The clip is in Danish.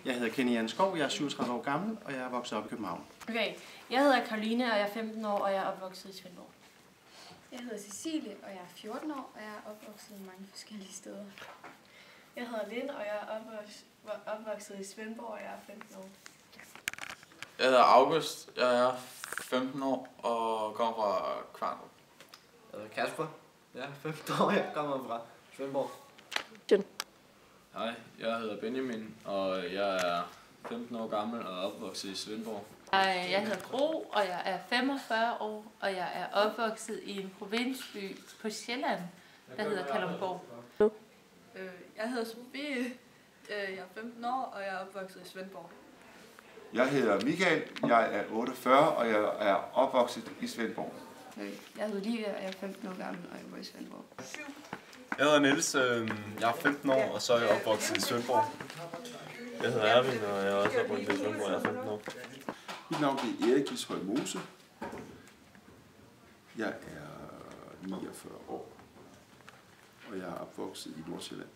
Jeg hedder Kenny Janskov, jeg er 37 år gammel, og jeg er vokset op i København. Okay, jeg hedder Karoline, og jeg er 15 år, og jeg er opvokset i Svendborg. Jeg hedder Cecilie, og jeg er 14 år, og jeg er opvokset i mange forskellige steder. Jeg hedder Lind, og jeg er opvokset i Svendborg, og jeg er 15 år. Jeg hedder August, jeg er 15 år og kommer fra Kvarnrup. Jeg hedder Kasper, jeg er 15 år, jeg kommer fra Svendborg. Hej, jeg hedder Benjamin, og jeg er 15 år gammel og opvokset i Svendborg. Jeg hedder Gro, og jeg er 45 år, og jeg er opvokset i en provinsby på Sjælland, der hedder Kalundborg. Jeg hedder Sofie, jeg er 15 år, og jeg er opvokset i Svendborg. Jeg hedder Michael, jeg er 48, og jeg er opvokset i Svendborg. Jeg hedder Livia, og jeg er 15 år gammel, og jeg bor i Svendborg. Jeg hedder Niels, jeg er 15 år, og så er jeg opvokset i Svendborg. Jeg hedder Erwin, og jeg er også opvokset i Svendborg, jeg er 15 år. Mit navn er Erik Ishøj Mose. Jeg er 49 år, og jeg er opvokset i Nordsjælland.